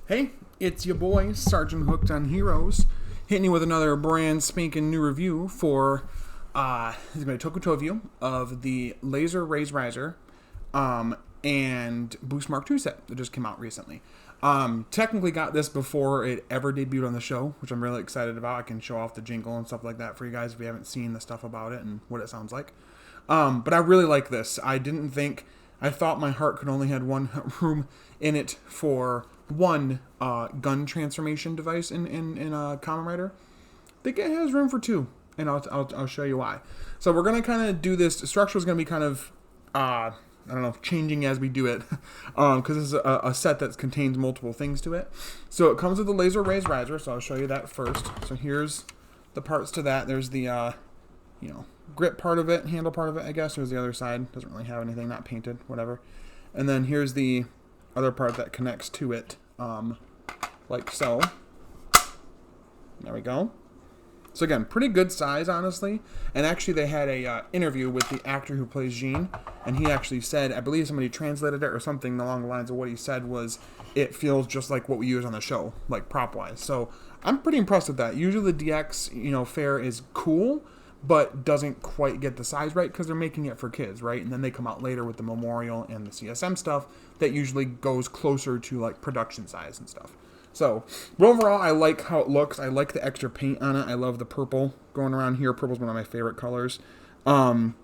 Hey, it's your boy, Sergeant Hooked on Heroes, hitting you with another brand spanking new review for, this is going to be a Toku review of the Laser Raise Riser, and Boost Mark II set that just came out recently. Technically got this before it ever debuted on the show, which I'm really excited about. I can show off the jingle and stuff like that for you guys if you haven't seen the stuff about it and what it sounds like. But I really like this. I thought my heart could only had one room in it for one gun transformation device in Kamen Rider. I think it has room for two, and I'll show you why. So we're gonna kind of do this. The structure is gonna be kind of I don't know, changing as we do it, because this is a set that contains multiple things to it. So it comes with the Laser Raise Riser. So I'll show you that first. So here's the parts to that. There's the grip part of it, handle part of it, I guess. There's the other side. Doesn't really have anything, not painted, whatever. And then here's the other part that connects to it, like so. There we go. So again, pretty good size, honestly. And actually, they had a interview with the actor who plays Jean, and he actually said, I believe somebody translated it or something along the lines of what he said was, it feels just like what we use on the show, like prop-wise. So I'm pretty impressed with that. Usually the DX, fare is cool, but doesn't quite get the size right because they're making it for kids, right? And then they come out later with the Memorial and the CSM stuff that usually goes closer to like production size and stuff. So, but overall, I like how it looks. I like the extra paint on it. I love the purple going around here. Purple's one of my favorite colors. And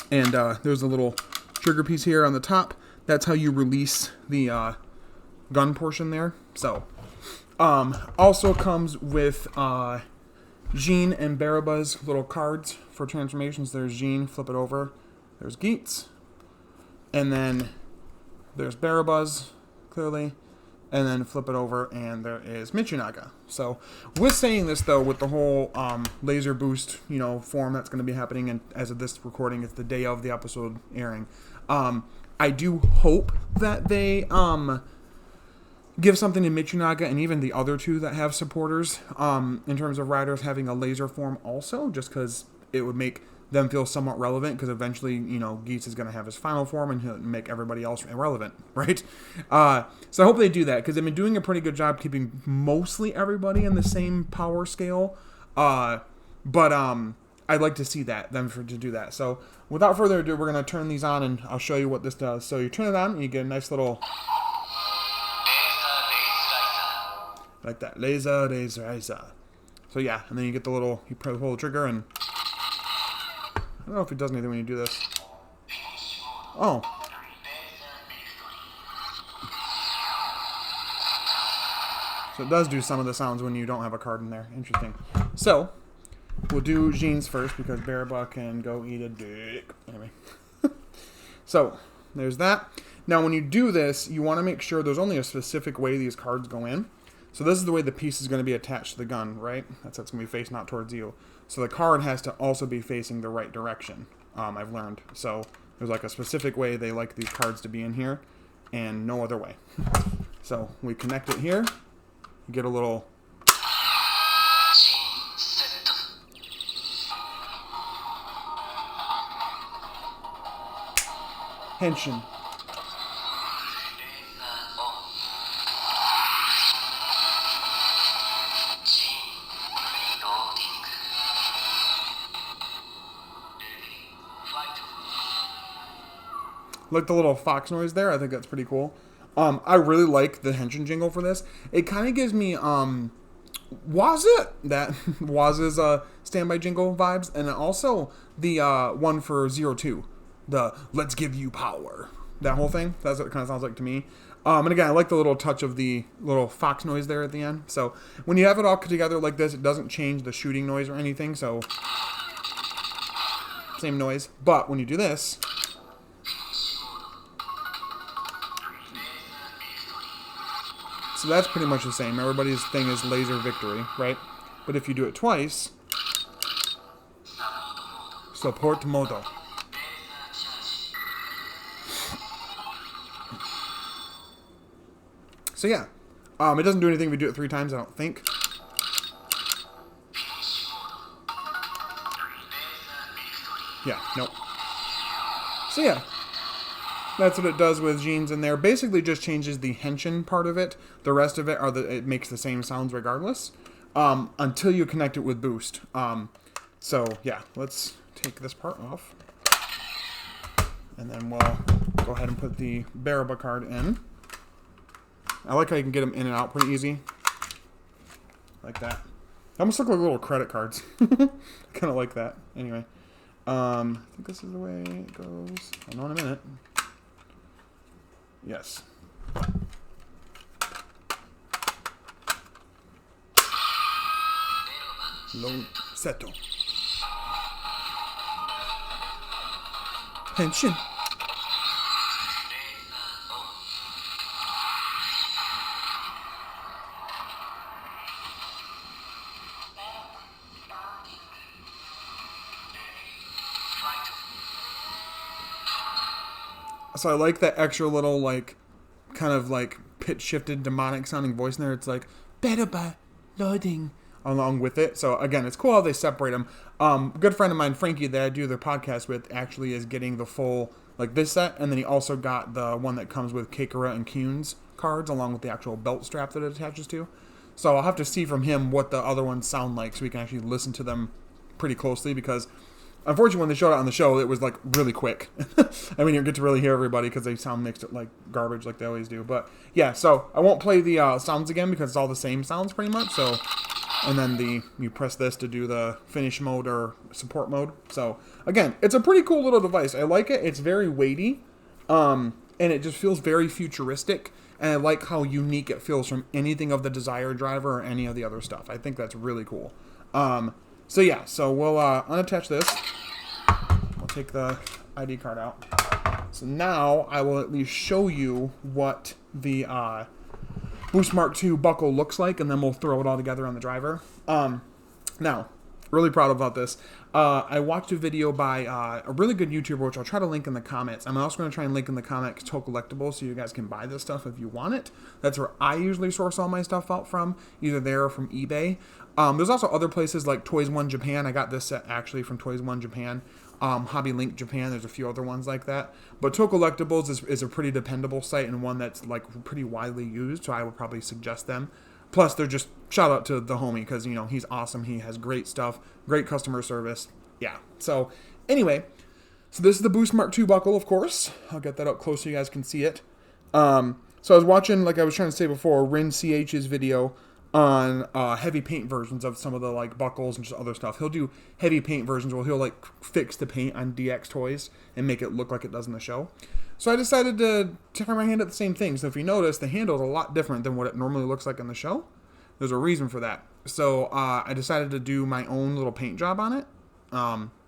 there's a little trigger piece here on the top. That's how you release the gun portion there. So, also comes with Jean and Baraba's little cards for transformations. There's Jean, flip it over. There's Geets. And then there's Baraba's, clearly. And then flip it over, and there is Mitsunaga. So, with saying this, though, with the whole laser boost, form that's going to be happening, and as of this recording, it's the day of the episode airing. I do hope that they give something to Mitsunaga and even the other two that have supporters in terms of riders having a laser form also, just because it would make them feel somewhat relevant, because eventually, Geets is going to have his final form and he'll make everybody else irrelevant, right? So I hope they do that, because they've been doing a pretty good job keeping mostly everybody in the same power scale. But I'd like to see them to do that. So without further ado, we're going to turn these on and I'll show you what this does. So you turn it on and you get a nice little, like that, laser, laser, laser. So yeah, and then you get the little, you pull the trigger, and I don't know if it does anything when you do this. Oh. So it does do some of the sounds when you don't have a card in there. Interesting. So, we'll do Jean's first, because Baraba can go eat a dick. Anyway. So, there's that. Now, when you do this, you want to make sure there's only a specific way these cards go in. So this is the way the piece is going to be attached to the gun, right? That's how it's going to be facing out towards you. So the card has to also be facing the right direction, I've learned. So there's like a specific way they like these cards to be in here, and no other way. So we connect it here. You get a little... Henshin. Like the little fox noise there. I think that's pretty cool. I really like the Henshin jingle for this. It kind of gives me Was It? That Waz's standby jingle vibes. And also the one for 02. The Let's Give You Power. That whole thing. That's what it kind of sounds like to me. And again, I like the little touch of the little fox noise there at the end. So when you have it all together like this, it doesn't change the shooting noise or anything. So same noise. But when you do this... So that's pretty much the same. Everybody's thing is laser victory, right? But if you do it twice, support modo. So yeah, it doesn't do anything if you do it 3 times, I don't think. Yeah, nope. So yeah, That's what it does with Jeans in there. Basically just changes the henshin part of it. The rest of it it makes the same sounds regardless. Until you connect it with Boost. So yeah, let's take this part off. And then we'll go ahead and put the Baraba card in. I like how you can get them in and out pretty easy. Like that. They almost look like little credit cards. Kind of like that. Anyway. I think this is the way it goes. Hold on a minute. Yes. Long seto. Henshin. So I like that extra little, like, kind of like pitch shifted demonic sounding voice in there. It's like, better by loading along with it. So again, it's cool how they separate them. A good friend of mine, Frankie, that I do the podcast with, actually is getting the full, like this set. And then he also got the one that comes with Kakura and Kune's cards along with the actual belt strap that it attaches to. So I'll have to see from him what the other ones sound like so we can actually listen to them pretty closely, because unfortunately, when they showed it on the show, it was like really quick. I mean, you get to really hear everybody because they sound mixed like garbage like they always do. But yeah, so I won't play the sounds again because it's all the same sounds pretty much. So, and then you press this to do the finish mode or support mode. So again, it's a pretty cool little device. I like it. It's very weighty, and it just feels very futuristic. And I like how unique it feels from anything of the Desire driver or any of the other stuff. I think that's really cool. So yeah, so we'll unattach this. We'll take the ID card out. So now I will at least show you what the Boost Mark II buckle looks like, and then we'll throw it all together on the driver. Now, really proud about this. I watched a video by a really good YouTuber, which I'll try to link in the comments. I'm also going to try and link in the comments Toku Collectibles so you guys can buy this stuff if you want it. That's where I usually source all my stuff out from, either there or from eBay. There's also other places like Toys One Japan. I got this set actually from Toys One Japan. Hobby Link Japan. There's a few other ones like that. But Toku Collectibles is a pretty dependable site and one that's like pretty widely used, so I would probably suggest them. Plus, they're just, shout out to the homie, because, you know, he's awesome. He has great stuff, great customer service. Yeah. So, anyway, so this is the Boost Mark II buckle, of course. I'll get that up close so you guys can see it. So I was watching, like I was trying to say before, Rin CH's video on heavy paint versions of some of the, like, buckles and just other stuff. He'll do heavy paint versions where he'll, like, fix the paint on DX toys and make it look like it does in the show. So I decided to try my hand at the same thing. So if you notice, the handle is a lot different than what it normally looks like in the show. There's a reason for that. So I decided to do my own little paint job on it.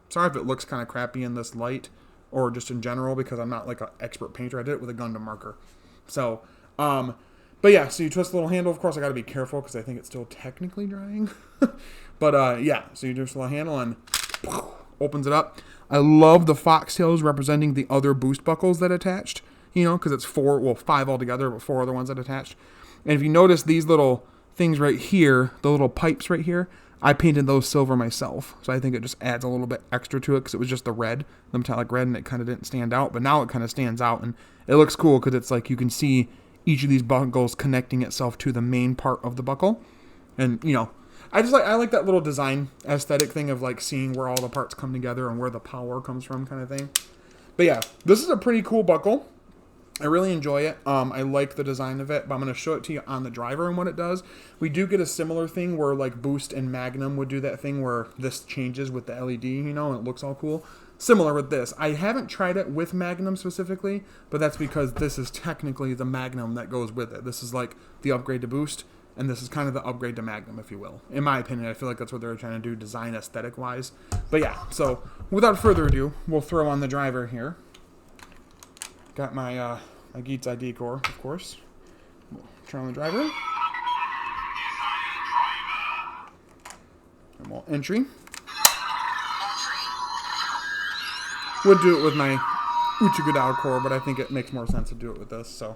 Sorry if it looks kind of crappy in this light or just in general, because I'm not like an expert painter. I did it with a Gundam marker. So, but yeah, so you twist the little handle. Of course, I got to be careful because I think it's still technically drying. But yeah, so you twist the little handle and opens it up. I love the foxtails representing the other Boost buckles that attached, you know, because it's 5 altogether, but 4 other ones that attached. And if you notice these little things right here, the little pipes right here, I painted those silver myself. So I think it just adds a little bit extra to it because it was just the red, the metallic red, and it kind of didn't stand out. But now it kind of stands out, and it looks cool because it's like you can see each of these buckles connecting itself to the main part of the buckle. And, you know, I like that little design aesthetic thing of like seeing where all the parts come together and where the power comes from kind of thing. But yeah, this is a pretty cool buckle. I really enjoy it. I like the design of it, but I'm going to show it to you on the driver and what it does. We do get a similar thing where like Boost and Magnum would do that thing where this changes with the LED, you know, and it looks all cool. Similar with this. I haven't tried it with Magnum specifically, but that's because this is technically the Magnum that goes with it. This is like the upgrade to Boost. And this is kind of the upgrade to Magnum, if you will. In my opinion, I feel like that's what they're trying to do design aesthetic-wise. But yeah, so without further ado, we'll throw on the driver here. Got my Geats ID core, of course. We'll turn on the driver. And we'll entry. Would do it with my Uchigadao core, but I think it makes more sense to do it with this. So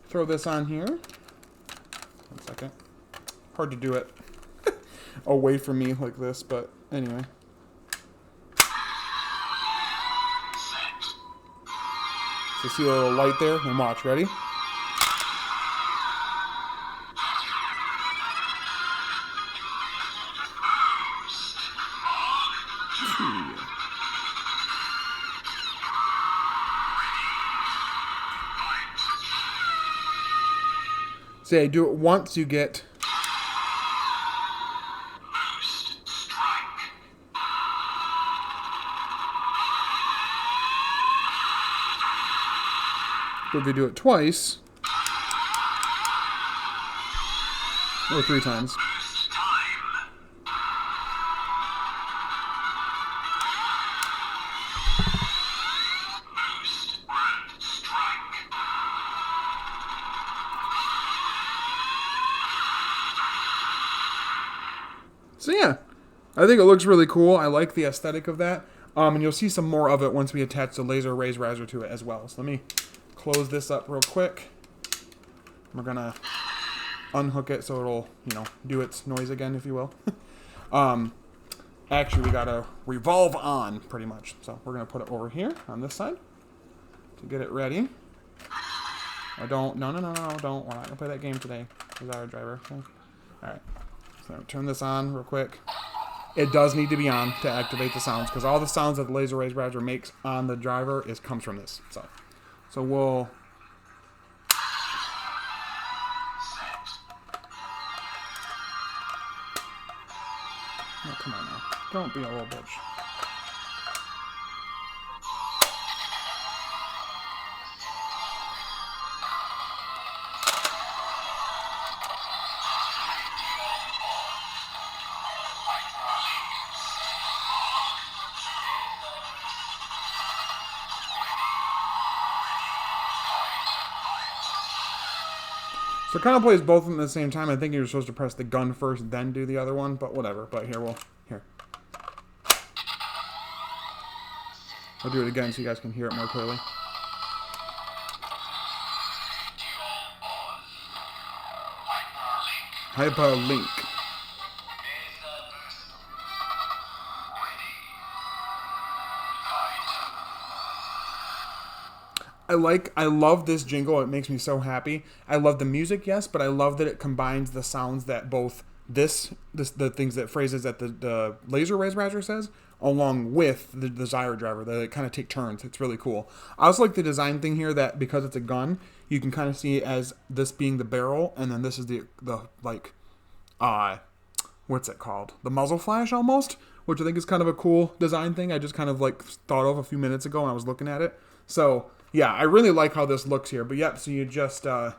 throw this on here. 1 second. Hard to do it away from me like this, but anyway. So see a little light there? And watch, ready? Say, do it once, you get... But if you do it twice, or 3 times. So yeah, I think it looks really cool. I like the aesthetic of that. And you'll see some more of it once we attach the laser raise riser to it as well. So let me close this up real quick. We're gonna unhook it so it'll, do its noise again, if you will. Actually, we gotta revolve on pretty much. So we're gonna put it over here on this side to get it ready. Oh, don't, no, don't. We're not gonna play that game today. Desire driver. Okay. All right. So turn this on real quick. It does need to be on to activate the sounds because all the sounds that the laser raise riser makes on the driver comes from this. So we'll. Oh, come on now. Don't be a little bitch. So it kind of plays both of them at the same time. I think you're supposed to press the gun first, then do the other one, but whatever. But here. I'll do it again so you guys can hear it more clearly. Hyperlink. I love this jingle. It makes me so happy. I love the music, yes, but I love that it combines the sounds that both the things that phrases that the laser raise riser says, along with the desire driver. That it kind of take turns. It's really cool. I also like the design thing here that because it's a gun, you can kind of see it as this being the barrel, and then this is the like, what's it called? The muzzle flash almost, which I think is kind of a cool design thing. I just kind of like thought of a few minutes ago when I was looking at it. So yeah, I really like how this looks here. But yep, so you just but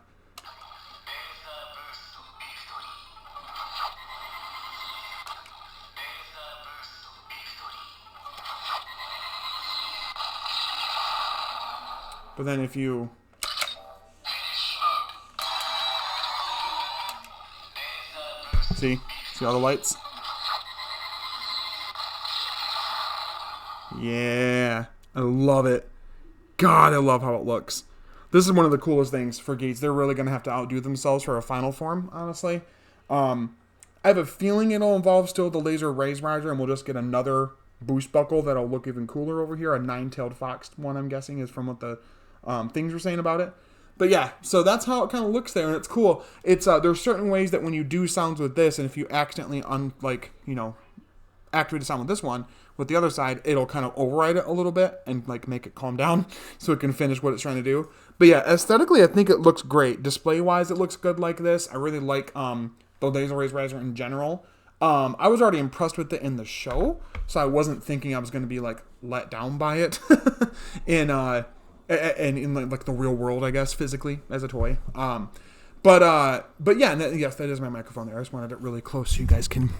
then if you see all the lights? Yeah, I love it. God, I love how it looks. This is one of the coolest things for Gates. They're really going to have to outdo themselves for a final form, honestly. I have a feeling it'll involve still the laser raise riser, and we'll just get another boost buckle that'll look even cooler over here. A 9-tailed fox one, I'm guessing, is from what the things were saying about it. But yeah, so that's how it kind of looks there, and it's cool. It's there's certain ways that when you do sounds with this, and if you accidentally activate a sound with this one, with the other side, it'll kind of override it a little bit and like make it calm down so it can finish what it's trying to do. But yeah, aesthetically, I think it looks great. Display-wise, it looks good like this. I really like the laser raise riser in general. I was already impressed with it in the show, so I wasn't thinking I was going to be like let down by it in like the real world, I guess, physically as a toy. But yeah, yes, that is my microphone there. I just wanted it really close so you guys can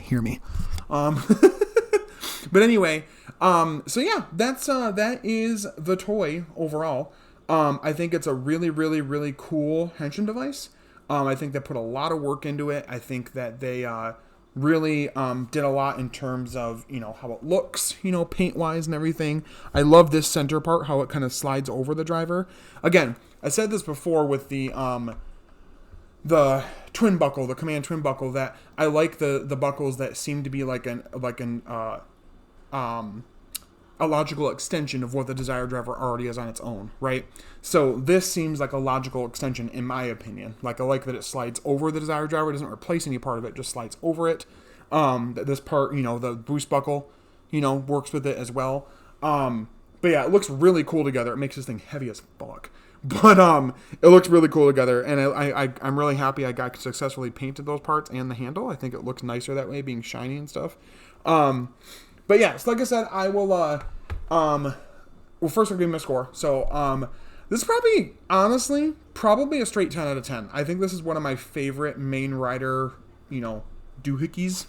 hear me. But anyway, so yeah, that is the toy overall. I think it's a really, really, really cool henshin device. I think they put a lot of work into it. I think that they really did a lot in terms of, how it looks, paint-wise and everything. I love this center part, how it kind of slides over the driver. Again, I said this before with the twin buckle, the command twin buckle, that I like the buckles that seem to be like an a logical extension of what the Desire driver already is on its own, right? So this seems like a logical extension, in my opinion. Like, I like that it slides over the Desire driver. It doesn't replace any part of it, just slides over it. This part, the boost buckle, works with it as well. But yeah, it looks really cool together. It makes this thing heavy as fuck. But it looks really cool together, and I'm really happy I got successfully painted those parts and the handle. I think it looks nicer that way, being shiny and stuff. But yeah, so like I said, I will, well, first I'll give him a score. So, this is probably, honestly, a straight 10 out of 10. I think this is one of my favorite main rider, doohickeys,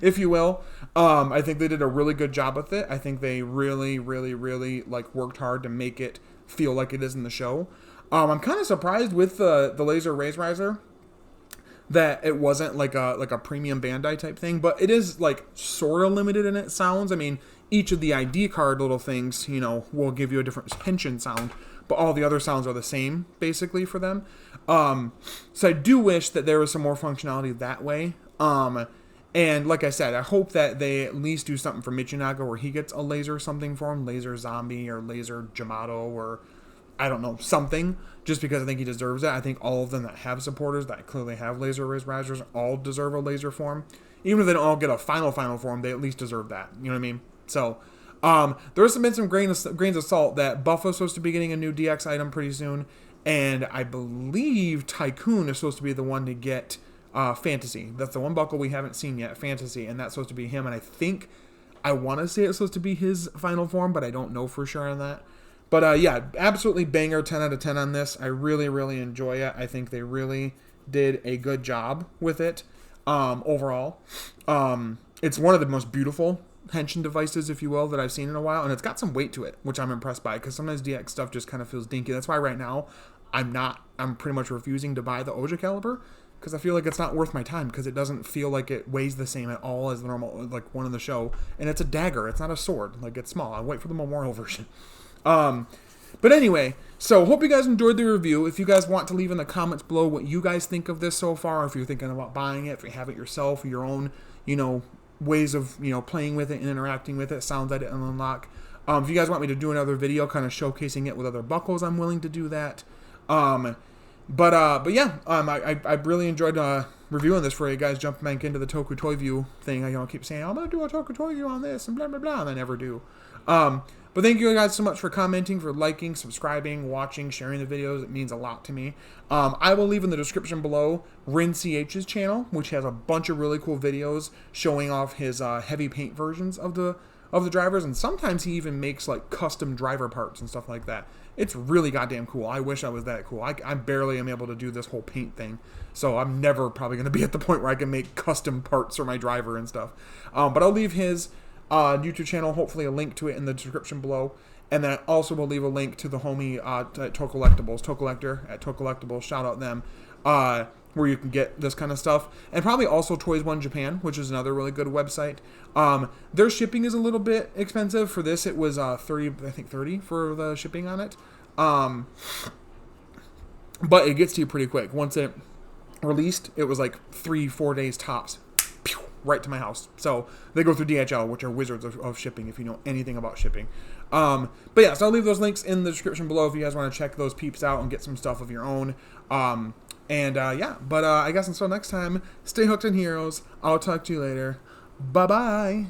if you will. I think they did a really good job with it. I think they really, really, really, worked hard to make it feel like it is in the show. I'm kind of surprised with the Laser Raise Riser that it wasn't like a premium Bandai type thing, but it is sort of limited in its sounds. I mean, each of the ID card little things, will give you a different tension sound, but all the other sounds are the same basically for them. So I do wish that there was some more functionality that way. And like I said, I hope that they at least do something for Michinaga where he gets a laser something for him, laser zombie or laser Jamato or I don't know, something, just because I think he deserves it. I think all of them that have supporters that clearly have Laser Raise Risers all deserve a laser form. Even if they don't all get a final form, they at least deserve that. You know what I mean? So, there's been some grains of salt that Buffalo's supposed to be getting a new DX item pretty soon, and I believe Tycoon is supposed to be the one to get Fantasy. That's the one buckle we haven't seen yet, Fantasy, and that's supposed to be him, and I want to say it's supposed to be his final form, but I don't know for sure on that. But yeah, absolutely banger, 10 out of 10 on this. I really, really enjoy it. I think they really did a good job with it overall. It's one of the most beautiful henshin devices, if you will, that I've seen in a while. And it's got some weight to it, which I'm impressed by, because sometimes DX stuff just kind of feels dinky. That's why right now I'm pretty much refusing to buy the Oja caliber, because I feel like it's not worth my time, because it doesn't feel like it weighs the same at all as the normal, one in the show. And it's a dagger. It's not a sword. It's small. I'll wait for the Memorial version. But anyway, so hope you guys enjoyed the review. If you guys want to leave in the comments below what you guys think of this so far, if you're thinking about buying it, if you have it yourself, your own, ways of, playing with it and interacting with it, sounds at it and unlock. If you guys want me to do another video kind of showcasing it with other buckles, I'm willing to do that. But yeah, I really enjoyed reviewing this for you guys, jumping back into the Toku Toy View thing. I keep saying, I'm going to do a Toku Toy View on this and blah, blah, blah, and I never do. But thank you guys so much for commenting, for liking, subscribing, watching, sharing the videos. It means a lot to me. I will leave in the description below Rin CH's channel, which has a bunch of really cool videos showing off his heavy paint versions of the drivers, and sometimes he even makes custom driver parts and stuff like that. It's really goddamn cool. I wish I was that cool. I barely am able to do this whole paint thing, so I'm never probably going to be at the point where I can make custom parts for my driver and stuff. But I'll leave his YouTube channel, hopefully a link to it in the description below, and then I also will leave a link to the homie at Tokollector at Tokollectables, shout out them, where you can get this kind of stuff, and probably also Toys One Japan, which is another really good website. Their shipping is a little bit expensive. For this, it was $30 for the shipping on it, but it gets to you pretty quick. Once it released, it was 3-4 days tops. Right to my house. So they go through DHL, which are wizards of shipping, if you know anything about shipping. But yeah, so I'll leave those links in the description below if you guys want to check those peeps out and get some stuff of your own. Yeah, but I guess until next time, stay hooked on heroes. I'll talk to you later. Bye-bye.